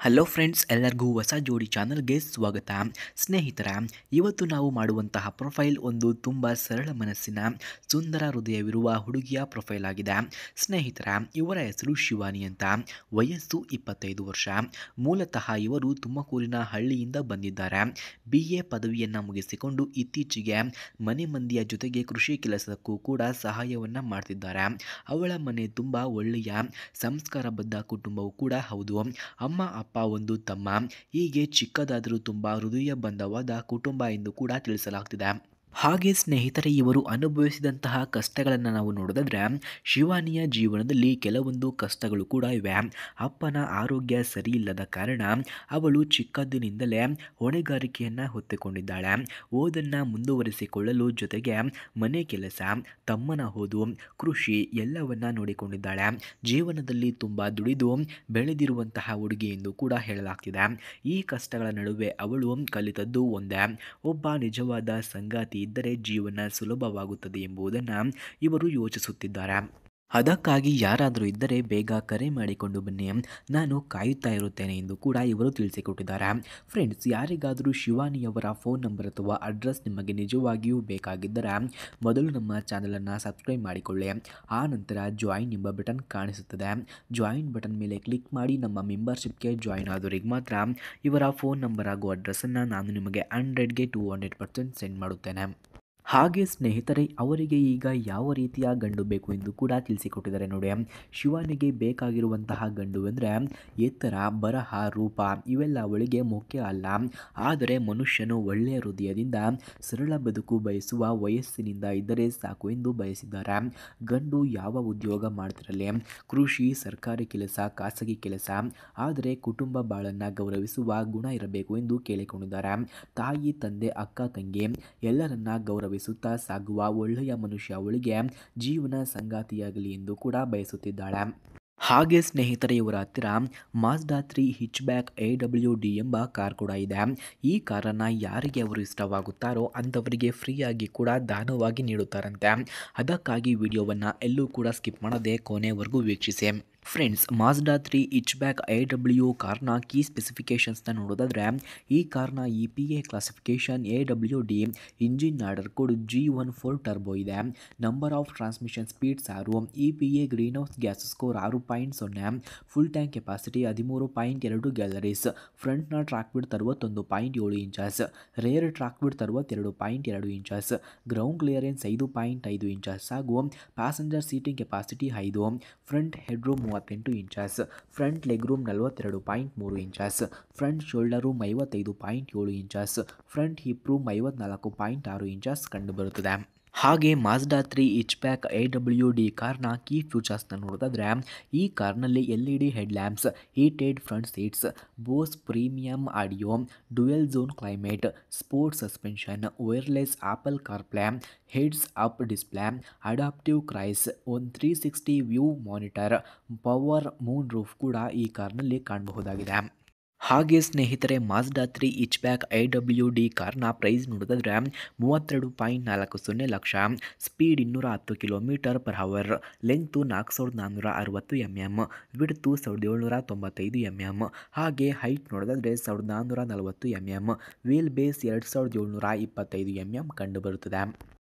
Hello friends, ಎಲ್ಲರಿಗೂ ಹೊಸ ಜೋಡಿ ಚಾನಲ್ಗೆ ಸ್ವಾಗತ. ಸ್ನೇಹಿತರ, ಇವತ್ತು ನಾವು ಮಾಡುವಂತಹ ಪ್ರೊಫೈಲ್ ಒಂದು ತುಂಬ ಸರಳ ಮನಸ್ಸಿನ ಸುಂದರ ಹೃದಯವಿರುವ ಹುಡುಗಿಯ ಪ್ರೊಫೈಲ್ ಆಗಿದೆ. ಸ್ನೇಹಿತರ, ಇವರ ಹೆಸರು ಶಿವಾನಿ ಅಂತ. ವಯಸ್ಸು 25 ವರ್ಷ. ಮೂಲತಃ ಇವರು ತುಮಕೂರಿನ ಹಳ್ಳಿಯಿಂದ ಬಂದಿದ್ದಾರೆ. BA ಪದವಿಯನ್ನು ಮುಗಿಸಿಕೊಂಡು ಇತ್ತೀಚೆಗೆ ಮನೆ ಮಂದಿಯ ಜೊತೆಗೆ ಕೃಷಿ ಕೆಲಸಕ್ಕೂ ಕೂಡ ಸಹಾಯವನ್ನು ಮಾಡ್ತಿದ್ದಾರೆ. ಅವಳ ಮನೆ ತುಂಬ ಒಳ್ಳೆಯ ಸಂಸ್ಕಾರಬದ್ಧ ಕುಟುಂಬವೂ ಕೂಡ ಹೌದು. ಅಮ್ಮ ಅಪ್ಪ ಒಂದು ತಮ್ಮ, ಹೀಗೆ ಚಿಕ್ಕದಾದರೂ ತುಂಬ ಹೃದಯ ಬಂಧವಾದ ಕುಟುಂಬ ಎಂದು ಕೂಡ ತಿಳಿಸಲಾಗ್ತಿದೆ. ಹಾಗೆ ಸ್ನೇಹಿತರೆ, ಇವರು ಅನುಭವಿಸಿದಂತಹ ಕಷ್ಟಗಳನ್ನು ನಾವು ನೋಡೋದಾದ್ರೆ, ಶಿವಾನಿಯ ಜೀವನದಲ್ಲಿ ಕೆಲವೊಂದು ಕಷ್ಟಗಳು ಕೂಡ ಇವೆ. ಅಪ್ಪನ ಆರೋಗ್ಯ ಸರಿ ಇಲ್ಲದ ಕಾರಣ ಅವಳು ಚಿಕ್ಕಂದಿನಿಂದಲೇ ಹೊಣೆಗಾರಿಕೆಯನ್ನು ಹೊತ್ತುಕೊಂಡಿದ್ದಾಳೆ. ಓದನ್ನು ಮುಂದುವರಿಸಿಕೊಳ್ಳಲು ಜೊತೆಗೆ ಮನೆ ಕೆಲಸ, ತಮ್ಮನ ಓದು, ಕೃಷಿ ಎಲ್ಲವನ್ನ ನೋಡಿಕೊಂಡಿದ್ದಾಳೆ. ಜೀವನದಲ್ಲಿ ತುಂಬ ದುಡಿದು ಬೆಳೆದಿರುವಂತಹ ಹುಡುಗಿ ಎಂದು ಕೂಡ ಹೇಳಲಾಗ್ತಿದೆ. ಈ ಕಷ್ಟಗಳ ನಡುವೆ ಅವಳು ಕಲಿತದ್ದು ಒಂದೇ: ಒಬ್ಬ ನಿಜವಾದ ಸಂಗಾತಿ ಇದ್ದರೆ ಜೀವನ ಸುಲಭವಾಗುತ್ತದೆ ಎಂಬುದನ್ನು ಇವರು ಯೋಚಿಸುತ್ತಿದ್ದಾರೆ. ಅದಕ್ಕಾಗಿ ಯಾರಾದರೂ ಇದ್ದರೆ ಬೇಗ ಕರೆ ಮಾಡಿಕೊಂಡು ಬನ್ನಿ, ನಾನು ಕಾಯುತ್ತಾ ಇರುತ್ತೇನೆ ಎಂದು ಕೂಡ ಇವರು ತಿಳಿಸಿಕೊಟ್ಟಿದ್ದಾರೆ. ಫ್ರೆಂಡ್ಸ್, ಯಾರಿಗಾದರೂ ಶಿವಾನಿಯವರ ಫೋನ್ ನಂಬರ್ ಅಥವಾ ಅಡ್ರೆಸ್ ನಿಮಗೆ ನಿಜವಾಗಿಯೂ ಬೇಕಾಗಿದ್ದರೆ ಮೊದಲು ನಮ್ಮ ಚಾನಲನ್ನು ಸಬ್ಸ್ಕ್ರೈಬ್ ಮಾಡಿಕೊಳ್ಳಿ. ಆ ನಂತರ ಜಾಯಿನ್ ಎಂಬ ಬಟನ್ ಕಾಣಿಸುತ್ತದೆ. ಜಾಯಿನ್ ಬಟನ್ ಮೇಲೆ ಕ್ಲಿಕ್ ಮಾಡಿ ನಮ್ಮ ಮೆಂಬರ್ಶಿಪ್ಗೆ ಜಾಯಿನ್ ಆದವರಿಗೆ ಮಾತ್ರ ಇವರ ಫೋನ್ ನಂಬರ್ ಹಾಗೂ ಅಡ್ರೆಸ್ಸನ್ನು ನಾನು ನಿಮಗೆ 100ಗೆ 200% ಸೆಂಡ್ ಮಾಡುತ್ತೇನೆ. ಹಾಗೆ ಸ್ನೇಹಿತರೆ, ಅವರಿಗೆ ಈಗ ಯಾವ ರೀತಿಯ ಗಂಡು ಬೇಕು ಎಂದು ಕೂಡ ತಿಳಿಸಿಕೊಟ್ಟಿದ್ದಾರೆ ನೋಡಿ. ಶಿವಾನಿಗೆ ಬೇಕಾಗಿರುವಂತಹ ಗಂಡು ಅಂದರೆ ಎತ್ತರ, ಬರಹ, ರೂಪ ಇವೆಲ್ಲ ಅವಳಿಗೆ ಮುಖ್ಯ ಅಲ್ಲ. ಆದರೆ ಮನುಷ್ಯನು ಒಳ್ಳೆಯ ಹೃದಯದಿಂದ ಸರಳ ಬದುಕು ಬಯಸುವ ವಯಸ್ಸಿನಿಂದ ಇದ್ದರೆ ಸಾಕು ಎಂದು ಬಯಸಿದ್ದಾರೆ. ಗಂಡು ಯಾವ ಉದ್ಯೋಗ ಮಾಡ್ತಿರಲಿ, ಕೃಷಿ, ಸರ್ಕಾರಿ ಕೆಲಸ, ಖಾಸಗಿ ಕೆಲಸ, ಆದರೆ ಕುಟುಂಬ ಬಾಳನ್ನು ಗೌರವಿಸುವ ಗುಣ ಇರಬೇಕು ಎಂದು ಕೇಳಿಕೊಂಡಿದ್ದಾರೆ. ತಾಯಿ, ತಂದೆ, ಅಕ್ಕ, ತಂಗಿ ಎಲ್ಲರನ್ನ ಗೌರವಿಸುತ್ತಾ ಸಾಗುವ ಒಳ್ಳೆಯ ಮನುಷ್ಯ ಅವಳಿಗೆ ಜೀವನ ಸಂಗಾತಿಯಾಗಲಿ ಎಂದು ಕೂಡ ಬಯಸುತ್ತಿದ್ದಾಳೆ. ಹಾಗೆ ಸ್ನೇಹಿತರೆ, ಇವರ ಹತ್ತಿರ ಮಾಜ್ಡಾ 3 ಹಿಚ್ಬ್ಯಾಕ್ AWD ಎಂಬ ಕಾರ್ ಕೂಡ ಇದೆ. ಈ ಕಾರನ್ನು ಯಾರಿಗೆ ಅವರು ಇಷ್ಟವಾಗುತ್ತಾರೋ ಅಂಥವರಿಗೆ ಫ್ರೀಯಾಗಿ ಕೂಡ ದಾನವಾಗಿ ನೀಡುತ್ತಾರಂತೆ. ಅದಕ್ಕಾಗಿ ವಿಡಿಯೋವನ್ನು ಎಲ್ಲೂ ಕೂಡ ಸ್ಕಿಪ್ ಮಾಡದೆ ಕೊನೆವರೆಗೂ ವೀಕ್ಷಿಸಿ. ಫ್ರೆಂಡ್ಸ್, ಮಾಜ್ಡಾ 3 ಹಿಚ್ಬ್ಯಾಕ್ AW ಕಾರ್ನ ಕೀ ಸ್ಪೆಸಿಫಿಕೇಷನ್ಸ್ನ ನೋಡೋದಾದರೆ, ಈ ಕಾರ್ನ EPA classification AWD, engine order code G14 turbo ಇದೆ. Number of transmission speeds 6, EPA greenhouse gas score 6.0, full tank capacity 13.2 galleries, ಫ್ರಂಟ್ನ track width 61.7 inches, rear track width 62.2 inches, ground clearance 5.5 inches ಹಾಗೂ passenger seating capacity 5, front head room 38 inches, front leg room 42.3 inches, front shoulder room 55.7 inches, front hip room 54.6 inches ಕಂಡುಬರುತ್ತದೆ. ಹಾಗೆ ಮಾಜ್ಡಾ 3 ಹಿಚ್ಬ್ಯಾಕ್ AWD ಕಾರ್ನ key ಫ್ಯೂಚರ್ಸ್ನ ನೋಡೋದಾದರೆ, ಈ ಕಾರ್ನಲ್ಲಿ LED head lamps, heated front seats, Bose premium audio, dual zone climate, sports suspension, wireless Apple CarPlay, heads up display, adaptive cruise, 360 view monitor, power moon roof ಕೂಡ ಈ ಕಾರ್ನಲ್ಲಿ ಕಾಣಬಹುದಾಗಿದೆ. ಹಾಗೆ ಸ್ನೇಹಿತರೆ, ಮಾಜ್ಡಾ 3 ಹಿಚ್ಬ್ಯಾಕ್ AWD ಕಾರ್ನ ಪ್ರೈಸ್ ನೋಡೋದಾದರೆ 32.40 lakh, speed 210 km/h, length 4460 mm, width 1795 mm, ಹಾಗೆ height ನೋಡೋದಾದರೆ 1440 mm, ವೀಲ್ ಬೇಸ್ 2725 mm ಕಂಡುಬರುತ್ತದೆ.